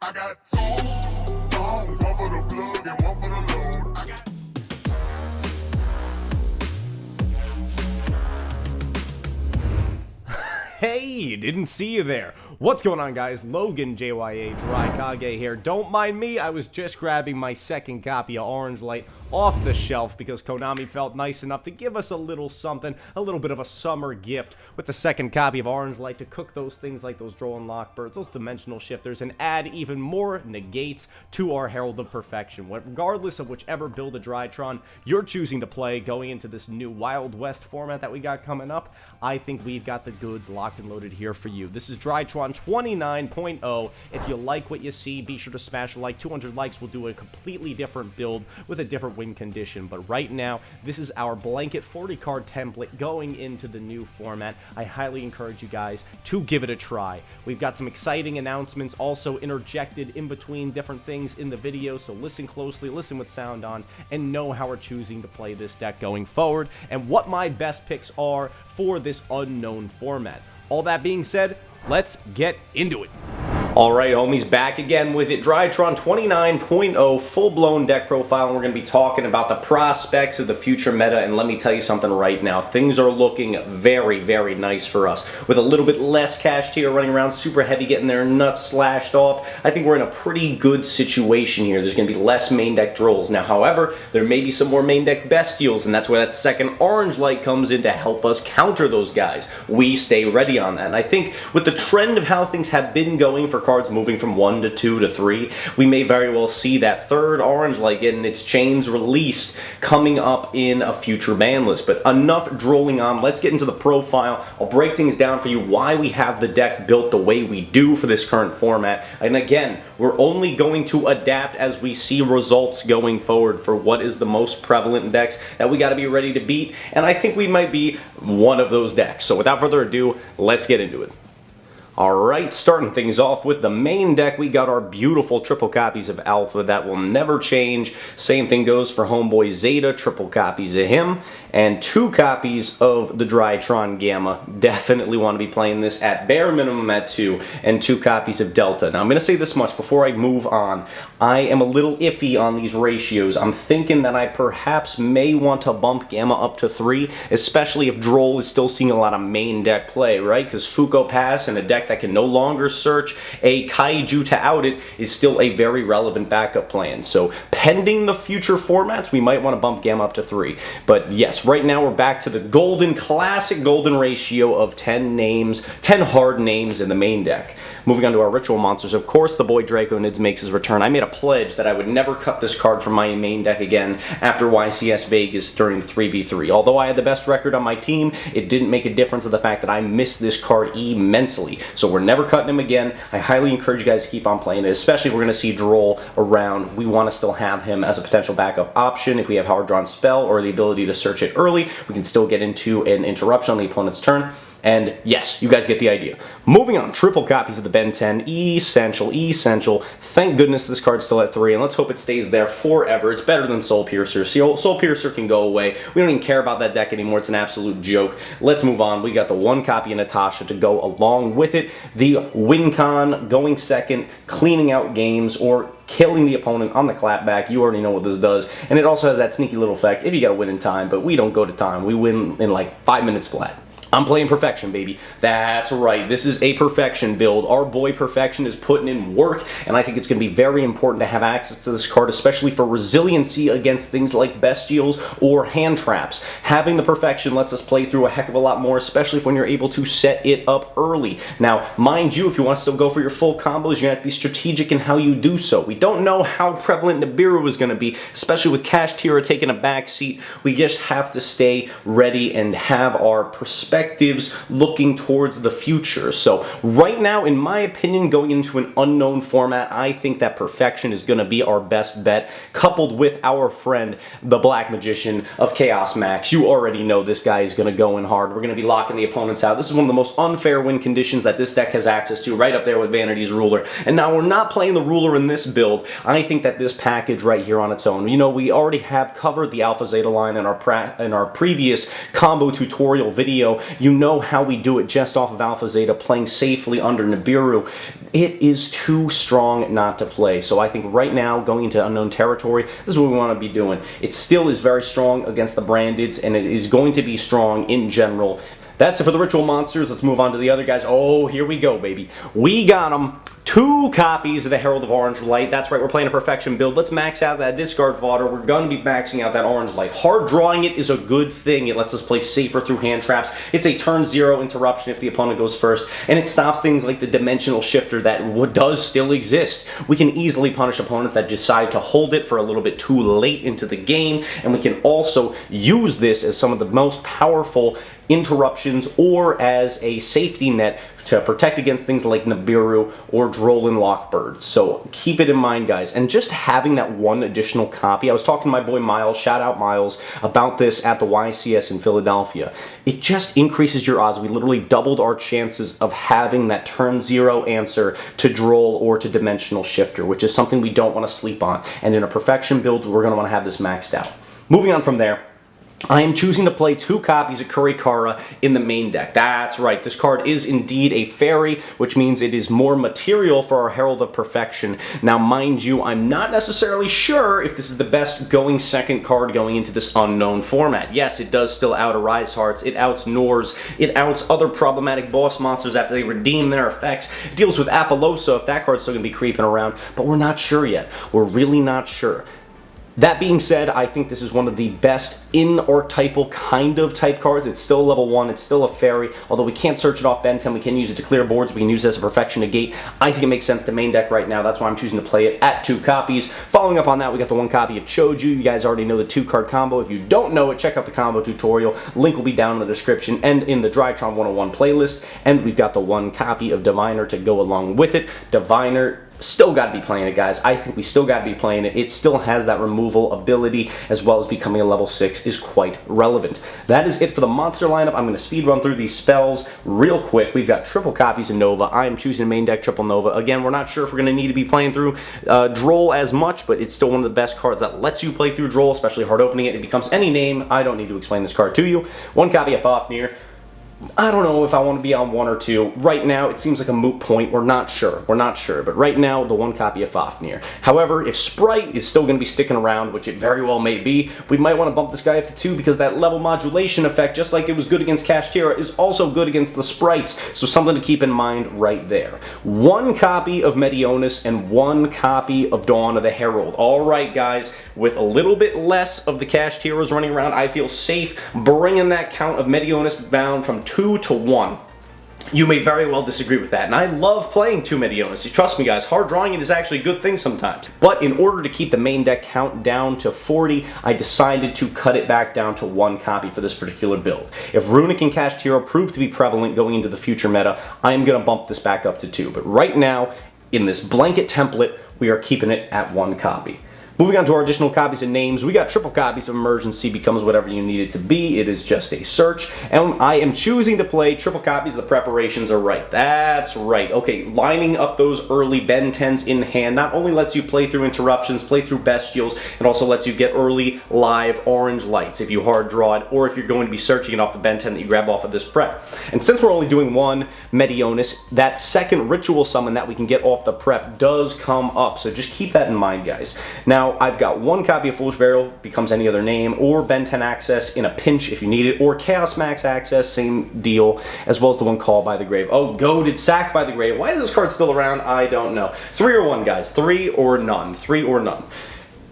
I got two phones, one for the plug and one for the load. I got Hey, didn't see you there. What's going on, guys? Logan JYA DRYTRON here. Don't mind me, I was just grabbing my second copy of Orange Light off the shelf because Konami felt nice enough to give us a little something, a little bit of a summer gift with the second copy of Orange Light to cook those things like those Droll and Lock Birds, those dimensional shifters, and add even more negates to our Herald of Perfection. Regardless of whichever build of DRYTRON you're choosing to play going into this new Wild West format that we got coming up, I think we've got the goods locked and loaded here for you. This is DRYTRON 29.0. If you like what you see, be sure to smash a like. 200 likes will do a completely different build with a different win condition. But right now, this is our blanket 40 card template going into the new format. I highly encourage you guys to give it a try. We've got some exciting announcements also interjected in between different things in the video, so listen closely, listen with sound on, and know how we're choosing to play this deck going forward and what my best picks are for this unknown format. All that being said, let's get into it. Alright, homies, back again with it. DRYTRON 29.0 full-blown deck profile, and we're going to be talking about the prospects of the future meta, and let me tell you something right now. Things are looking very, very nice for us. With a little bit less cash tier running around super heavy, getting their nuts slashed off, I think we're in a pretty good situation here. There's going to be less main deck Drolls. Now, however, there may be some more main deck Bestials, and that's where that second Orange Light comes in to help us counter those guys. We stay ready on that, and I think with the trend of how things have been going for cards moving from 1 to 2 to 3, we may very well see that third Orange Light getting its chains released coming up in a future ban list. But enough drolling on, let's get into the profile. I'll break things down for you why we have the deck built the way we do for this current format. And again, we're only going to adapt as we see results going forward for what is the most prevalent decks that we got to be ready to beat. And I think we might be one of those decks. So without further ado, let's get into it. Alright, starting things off with the main deck, we got our beautiful triple copies of Alpha that will never change. Same thing goes for Homeboy Zeta, triple copies of him, and 2 copies of the DRYTRON Gamma. Definitely want to be playing this at bare minimum at 2, and 2 copies of Delta. Now I'm going to say this much before I move on. I am a little iffy on these ratios. I'm thinking that I perhaps may want to bump Gamma up to 3, especially if Droll is still seeing a lot of main deck play, right? Because Fuko Pass and a deck that can no longer search a Kaiju to out it is still a very relevant backup plan. So pending the future formats, we might want to bump Gamma up to 3. But yes, right now we're back to the golden, classic golden ratio of 10 names, 10 hard names in the main deck. Moving on to our ritual monsters, of course the boy Draco Nids makes his return. I made a pledge that I would never cut this card from my main deck again after YCS Vegas during the 3v3. Although I had the best record on my team, it didn't make a difference of the fact that I missed this card immensely. So we're never cutting him again. I highly encourage you guys to keep on playing it, especially if we're going to see Droll around. We want to still have him as a potential backup option. If we have hard drawn spell or the ability to search it early, we can still get into an interruption on the opponent's turn. And yes, you guys get the idea. Moving on, triple copies of the Ben 10, essential, essential. Thank goodness this card's still at 3, and let's hope it stays there forever. It's better than Soul Piercer. See, Soul Piercer can go away. We don't even care about that deck anymore. It's an absolute joke. Let's move on. We got the 1 copy of Natasha to go along with it. The Wincon going second, cleaning out games, or killing the opponent on the clapback. You already know what this does. And it also has that sneaky little effect if you got to win in time, but we don't go to time. We win in like 5 minutes flat. I'm playing Perfection, baby. That's right, this is a Perfection build. Our boy Perfection is putting in work, and I think it's going to be very important to have access to this card, especially for resiliency against things like Bestials or hand traps. Having the Perfection lets us play through a heck of a lot more, especially when you're able to set it up early. Now, mind you, if you want to still go for your full combos, you're going to have to be strategic in how you do so. We don't know how prevalent Nibiru is going to be, especially with Cash Tira taking a back seat. We just have to stay ready and have our perspectives looking towards the future. So right now, in my opinion, going into an unknown format, I think that Perfection is going to be our best bet, coupled with our friend, the Black Magician of Chaos Max. You already know this guy is going to go in hard. We're going to be locking the opponents out. This is one of the most unfair win conditions that this deck has access to, right up there with Vanity's Ruler. And now we're not playing the Ruler in this build. I think that this package right here on its own, you know, we already have covered the Alpha Zeta line in our previous combo tutorial video. You know how we do it just off of Alpha Zeta, playing safely under Nibiru. It is too strong not to play. So I think right now, going into unknown territory, this is what we want to be doing. It still is very strong against the brandeds, and it is going to be strong in general. That's it for the ritual monsters. Let's move on to the other guys. Oh, here we go, baby. We got them. 2 copies of the Herald of Orange Light. That's right, we're playing a perfection build. Let's max out that discard fodder. We're going to be maxing out that Orange Light. Hard drawing it is a good thing. It lets us play safer through hand traps. It's a turn 0 interruption if the opponent goes first, and it stops things like the dimensional shifter that does still exist. We can easily punish opponents that decide to hold it for a little bit too late into the game, and we can also use this as some of the most powerful interruptions or as a safety net to protect against things like Nibiru or Droll and Lockbird. So keep it in mind, guys. And just having that one additional copy, I was talking to my boy Miles, shout out Miles, about this at the YCS in Philadelphia. It just increases your odds. We literally doubled our chances of having that turn 0 answer to Droll or to Dimensional Shifter, which is something we don't want to sleep on. And in a perfection build, we're going to want to have this maxed out. Moving on from there, I am choosing to play 2 copies of Kurikara in the main deck. That's right, this card is indeed a fairy, which means it is more material for our Herald of Perfection. Now, mind you, I'm not necessarily sure if this is the best going second card going into this unknown format. Yes, it does still out Arise Hearts, it outs Nors, it outs other problematic boss monsters after they redeem their effects. It deals with Apollosa if that card's still going to be creeping around, but we're not sure yet. We're really not sure. That being said, I think this is one of the best in-archetypal kind of type cards. It's still level 1, it's still a fairy, although we can't search it off Ben 10, we can use it to clear boards, we can use it as a perfection negate. I think it makes sense to main deck right now, that's why I'm choosing to play it at 2 copies. Following up on that, we got the 1 copy of Choju. You guys already know the 2-card combo. If you don't know it, check out the combo tutorial. Link will be down in the description and in the DRYTRON 101 playlist. And we've got the 1 copy of Diviner to go along with it. Diviner, still got to be playing it, guys. I think we still got to be playing it. It still has that removal ability, as well as becoming a level 6 is quite relevant. That is it for the monster lineup. I'm going to speed run through these spells real quick. We've got triple copies of Nova. I am choosing main deck triple Nova. Again, we're not sure if we're going to need to be playing through Droll as much, but it's still one of the best cards that lets you play through Droll, especially hard opening it. It becomes any name. I don't need to explain this card to you. 1 copy of Fafnir. I don't know if I want to be on 1 or 2. Right now, it seems like a moot point. We're not sure. We're not sure. But right now, the 1 copy of Fafnir. However, if Sprite is still going to be sticking around, which it very well may be, we might want to bump this guy up to 2 because that level modulation effect, just like it was good against Kashtira, is also good against the Sprites. So something to keep in mind right there. 1 copy of Medionis and 1 copy of Dawn of the Herald. All right, guys. With a little bit less of the Kashtiras running around, I feel safe bringing that count of Medionis down from 2 to 1. You may very well disagree with that, and I love playing 2 Medionis. Trust me, guys, hard drawing it is actually a good thing sometimes. But in order to keep the main deck count down to 40, I decided to cut it back down to 1 copy for this particular build. If Runic and Kashtira prove to be prevalent going into the future meta, I am going to bump this back up to 2. But right now, in this blanket template, we are keeping it at 1 copy. Moving on to our additional copies and names, we got triple copies of Emergency becomes whatever you need it to be. It is just a search. And I am choosing to play triple copies. The preparations are right. That's right. Okay, lining up those early Ben 10s in hand not only lets you play through interruptions, play through bestials, it also lets you get early live orange lights if you hard draw it, or if you're going to be searching it off the Ben 10 that you grab off of this prep. And since we're only doing 1 Medionis, that second ritual summon that we can get off the prep does come up. So just keep that in mind, guys. Now, I've got 1 copy of Foolish Burial, becomes any other name, or Ben 10 access in a pinch if you need it, or Chaos Max access, same deal, as well as the 1 Called by the Grave. Oh, goaded, Sacked by the Grave. Why is this card still around? I don't know. 3 or 1, guys. 3 or none. 3 or none.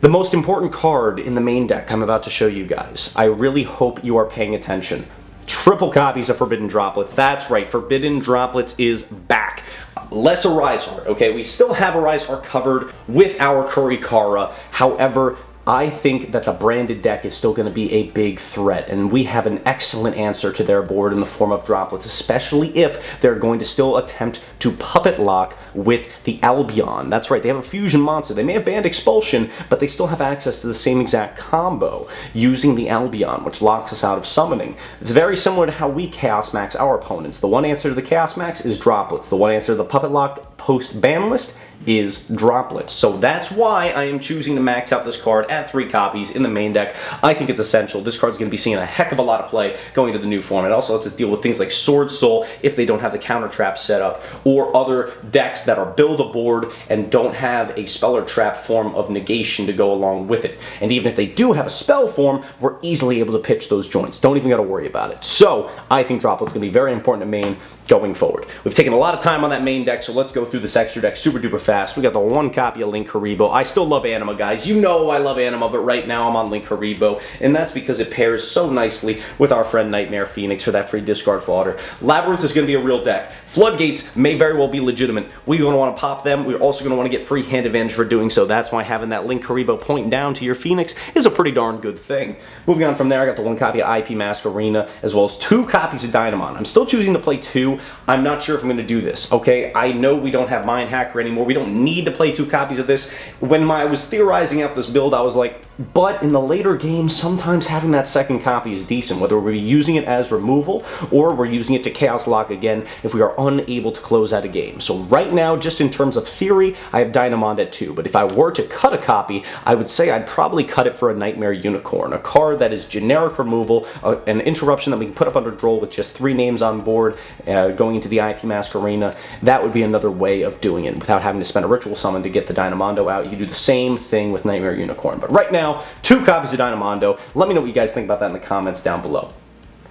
The most important card in the main deck I'm about to show you guys. I really hope you are paying attention. Triple copies of Forbidden Droplets. That's right, Forbidden Droplets is back. Less Arise Heart, okay? We still have Arise Heart covered with our Kurikara. However, I think that the branded deck is still going to be a big threat, and we have an excellent answer to their board in the form of droplets, especially if they're going to still attempt to puppet lock with the Albion. That's right, they have a fusion monster. They may have banned Expulsion, but they still have access to the same exact combo using the Albion, which locks us out of summoning. It's very similar to how we Chaos Max our opponents. The 1 answer to the Chaos Max is droplets. The 1 answer to the puppet lock post-ban list is droplets. So that's why I am choosing to max out this card at 3 copies in the main deck. I think it's essential. This card's going to be seeing a heck of a lot of play going into the new format. It also lets us deal with things like Sword Soul if they don't have the counter trap set up, or other decks that are build a board and don't have a spell or trap form of negation to go along with it. And even if they do have a spell form, we're easily able to pitch those joints. Don't even got to worry about it. So I think droplets going to be very important to main going forward. We've taken a lot of time on that main deck, so let's go through this extra deck super duper fast. We got the 1 copy of Link Haribo. I still love Anima, guys. You know I love Anima, but right now I'm on Link Haribo, and that's because it pairs so nicely with our friend Nightmare Phoenix for that free discard fodder. Labyrinth is going to be a real deck. Floodgates may very well be legitimate. We're going to want to pop them. We're also going to want to get free hand advantage for doing so. That's why having that Link Haribo point down to your Phoenix is a pretty darn good thing. Moving on from there, I got the 1 copy of IP Mask Arena, as well as 2 copies of Dynamon. I'm still choosing to play 2. I'm not sure if I'm going to do this, okay? I know we don't have Mind Hacker anymore. We don't need to play 2 copies of this. When I was theorizing out this build, I was like, but in the later games, sometimes having that second copy is decent, whether we're using it as removal or we're using it to Chaos Lock again if we are unable to close out a game. So right now, just in terms of theory, I have Dynamond at 2, but if I were to cut a copy, I would say I'd probably cut it for a Nightmare Unicorn, a card that is generic removal, an interruption that we can put up under Droll with just 3 names on board, going into the IP Mask Arena. That would be another way of doing it without having to spend a Ritual Summon to get the Dynamondo out. You can do the same thing with Nightmare Unicorn, but right now, 2 copies of Dynamondo. Let me know what you guys think about that in the comments down below.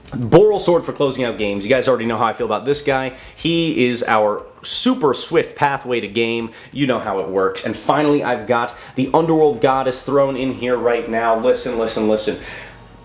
Boral Sword for closing out games. You guys already know how I feel about this guy. He is our super swift pathway to game. You know how it works. And finally, I've got the Underworld Goddess thrown in here right now. Listen, listen, listen.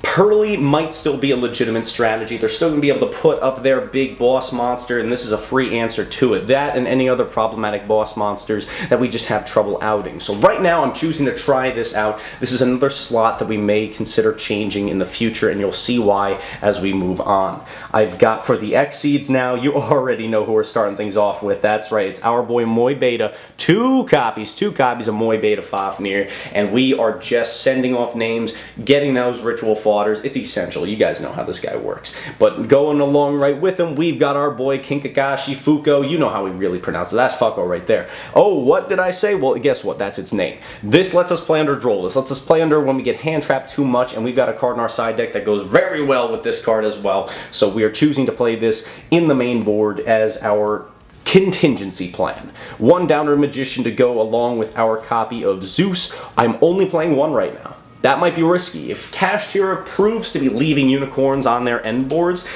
Pearly might still be a legitimate strategy. They're still going to be able to put up their big boss monster, and this is a free answer to it. That and any other problematic boss monsters that we just have trouble outing. So right now, I'm choosing to try this out. This is another slot that we may consider changing in the future, and you'll see why as we move on. I've got for the X-Seeds now, you already know who we're starting things off with. That's right, it's our boy Moy Beta. 2 copies of Moy Beta Fafnir, and we are just sending off names, getting those ritual fodders. It's essential. You guys know how this guy works. But going along right with him, we've got our boy Kinkagashi Fuko. You know how we really pronounce it. That's Fuko right there. Oh, what did I say? Well, guess what? That's its name. This lets us play under Droll. This lets us play under when we get hand trapped too much, and we've got a card in our side deck that goes very well with this card as well. So we are choosing to play this in the main board as our contingency plan. 1 Downer Magician to go along with our copy of Zeus. I'm only playing 1 right now. That might be risky. If Kashtira proves to be leaving unicorns on their end boards,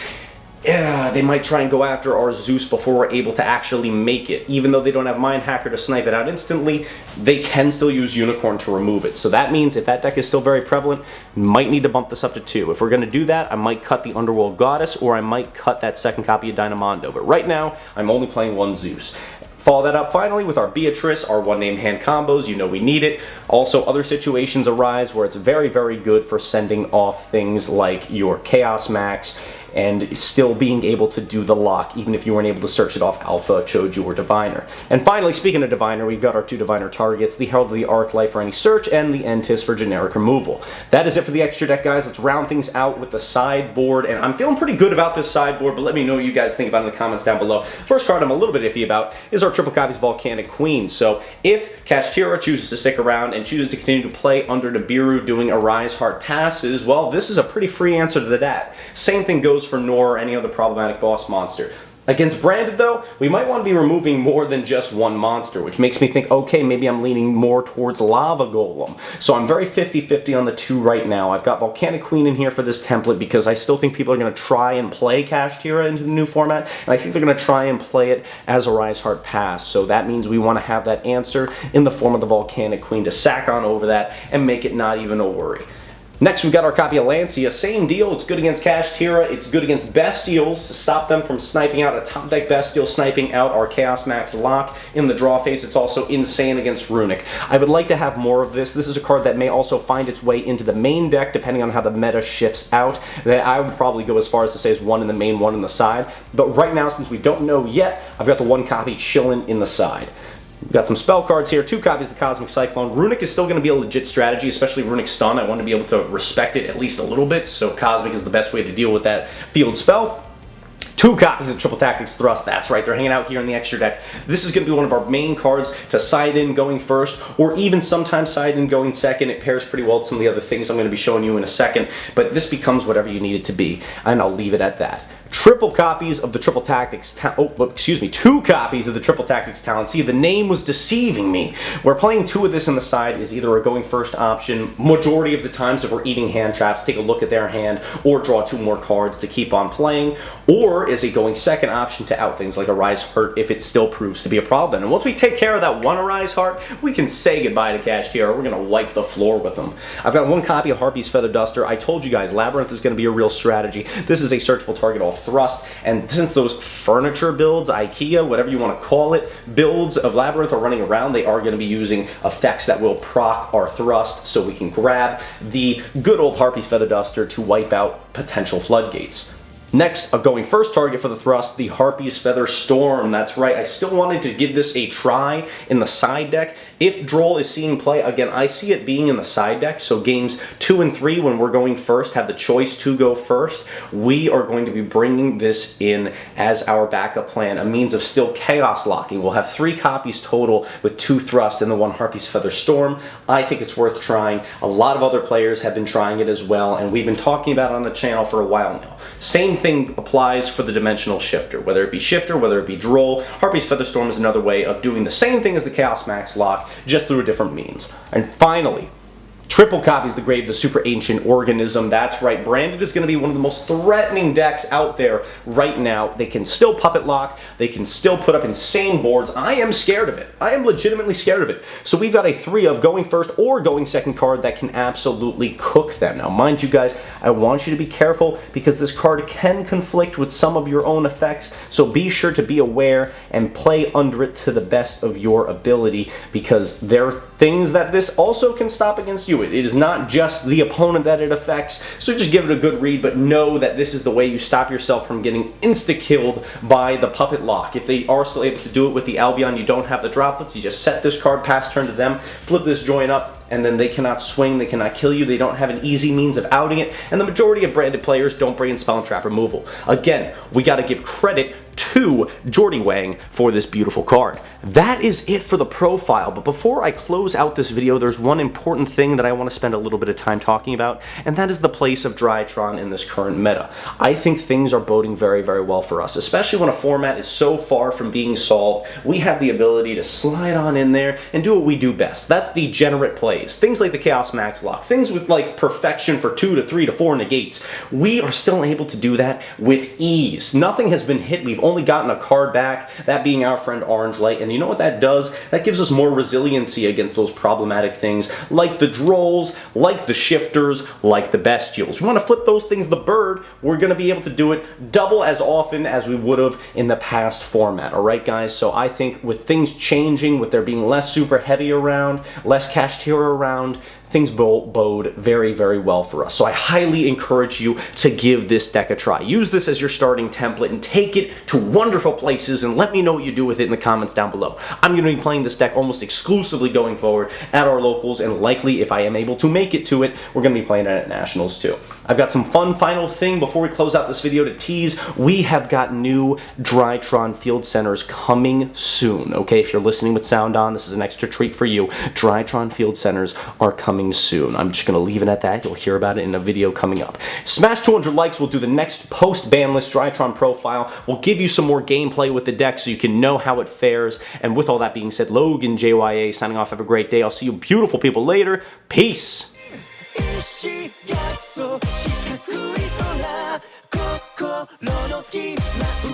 yeah, they might try and go after our Zeus before we're able to actually make it. Even though they don't have Mind Hacker to snipe it out instantly, they can still use Unicorn to remove it. So that means if that deck is still very prevalent, might need to bump this up to 2. If we're going to do that, I might cut the Underworld Goddess, or I might cut that second copy of Dynamondo. But right now, I'm only playing 1 Zeus. Follow that up finally with our Beatrice, our 1-name hand combos. You know we need it. Also, other situations arise where it's very, very good for sending off things like your Chaos Max and still being able to do the lock, even if you weren't able to search it off Alpha, Choju, or Diviner. And finally, speaking of Diviner, we've got our 2 Diviner targets, the Herald of the Arclight for any search, and the Entis for generic removal. That is it for the extra deck, guys. Let's round things out with the sideboard, and I'm feeling pretty good about this sideboard, but let me know what you guys think about it in the comments down below. First card I'm a little bit iffy about is our triple copies of Volcanic Queen. So if Kashtira chooses to stick around and chooses to continue to play under Nibiru doing Arise Heart passes, well, this is a pretty free answer to that. Same thing goes for Nor or any other problematic boss monster. Against Branded, though, we might want to be removing more than just 1 monster, which makes me think, okay, maybe I'm leaning more towards Lava Golem. So I'm very 50-50 on the 2 right now. I've got Volcanic Queen in here for this template because I still think people are going to try and play Kashtira into the new format, and I think they're going to try and play it as a Rise Heart Pass. So that means we want to have that answer in the form of the Volcanic Queen to sack on over that and make it not even a worry. Next, we've got our copy of Lancia. Same deal. It's good against Kashtira. It's good against Bestials to stop them from sniping out a top deck Bestial, sniping out our Chaos Max lock in the draw phase. It's also insane against Runic. I would like to have more of this. This is a card that may also find its way into the main deck, depending on how the meta shifts out. I would probably go as far as to say is 1 in the main, 1 in the side. But right now, since we don't know yet, I've got the 1 copy chilling in the side. We've got some spell cards here, 2 copies of the Cosmic Cyclone. Runic is still going to be a legit strategy, especially Runic Stun. I want to be able to respect it at least a little bit, so Cosmic is the best way to deal with that field spell. 2 copies of Triple Tactics Thrust. That's right, they're hanging out here in the extra deck. This is going to be one of our main cards to side in going first, or even sometimes side in going second. It pairs pretty well with some of the other things I'm going to be showing you in a second, but this becomes whatever you need it to be, and I'll leave it at that. Triple copies of the Triple Tactics, 2 copies of the Triple Tactics Talent. See, the name was deceiving me. We're playing 2 of this on the side is either a going first option, majority of the times if we're eating hand traps, take a look at their hand, or draw 2 more cards to keep on playing, or is a going second option to out things like a Rise Heart if it still proves to be a problem. And once we take care of that one Rise Heart, we can say goodbye to Cashier. We're going to wipe the floor with them. I've got 1 copy of Harpy's Feather Duster. I told you guys, Labyrinth is going to be a real strategy. This is a searchable target off Thrust, and since those furniture builds, IKEA, whatever you want to call it, builds of Labyrinth are running around, they are going to be using effects that will proc our Thrust, so we can grab the good old Harpy's Feather Duster to wipe out potential floodgates. Next, a going first target for the Thrust, the Harpy's Feather Storm. That's right, I still wanted to give this a try in the side deck. If Droll is seeing play, again, I see it being in the side deck, so games 2 and 3, when we're going first, have the choice to go first. We are going to be bringing this in as our backup plan, a means of still chaos locking. We'll have 3 copies total with 2 Thrust and the 1 Harpy's Feather Storm. I think it's worth trying. A lot of other players have been trying it as well, and we've been talking about it on the channel for a while now. Same thing applies for the Dimensional Shifter, whether it be Shifter, whether it be Droll. Harpy's Feather Storm is another way of doing the same thing as the Chaos Max lock, just through a different means. And finally, triple copies of the Grave, the Super Ancient Organism. That's right, Branded is going to be one of the most threatening decks out there right now. They can still puppet lock, they can still put up insane boards. I am scared of it. I am legitimately scared of it. So we've got a 3 of going first or going second card that can absolutely cook them. Now mind you guys, I want you to be careful because this card can conflict with some of your own effects, so be sure to be aware and play under it to the best of your ability, because there are things that this also can stop against you. It is not just the opponent that it affects, so just give it a good read, but know that this is the way you stop yourself from getting insta-killed by the puppet lock. If they are still able to do it with the Albion, you don't have the droplets, you just set this card pass turn to them, flip this joint up, and then they cannot swing, they cannot kill you, they don't have an easy means of outing it, and the majority of Branded players don't bring in Spell and Trap removal. Again, we got to give credit to Jordy Wang for this beautiful card. That is it for the profile, but before I close out this video, there's one important thing that I want to spend a little bit of time talking about, and that is the place of DRYTRON in this current meta. I think things are boding very, very well for us, especially when a format is so far from being solved. We have the ability to slide on in there and do what we do best. That's degenerate plays. Things like the Chaos Max lock, things with like perfection for 2 to 3 to 4 negates. We are still able to do that with ease. Nothing has been hit. We've only gotten a card back, that being our friend Orange Light, and you know what that does? That gives us more resiliency against those problematic things like the Drolls, like the Shifters, like the Bestials. We want to flip those things the bird. We're going to be able to do it double as often as we would have in the past format. Alright guys, so I think with things changing, with there being less super heavy around, less Cashier around, things bode very, very well for us. So I highly encourage you to give this deck a try. Use this as your starting template and take it to wonderful places, and let me know what you do with it in the comments down below. I'm going to be playing this deck almost exclusively going forward at our locals, and likely, if I am able to make it to it, we're going to be playing it at Nationals too. I've got some fun final thing before we close out this video to tease. We have got new DRYTRON Field Centers coming soon. Okay, if you're listening with sound on, this is an extra treat for you. DRYTRON Field Centers are coming soon. I'm just going to leave it at that. You'll hear about it in a video coming up. Smash 200 likes. We'll do the next post-BANLIST DRYTRON profile. We'll give you some more gameplay with the deck so you can know how it fares. And with all that being said, Logan JYA signing off. Have a great day. I'll see you beautiful people later. Peace. 心の隙間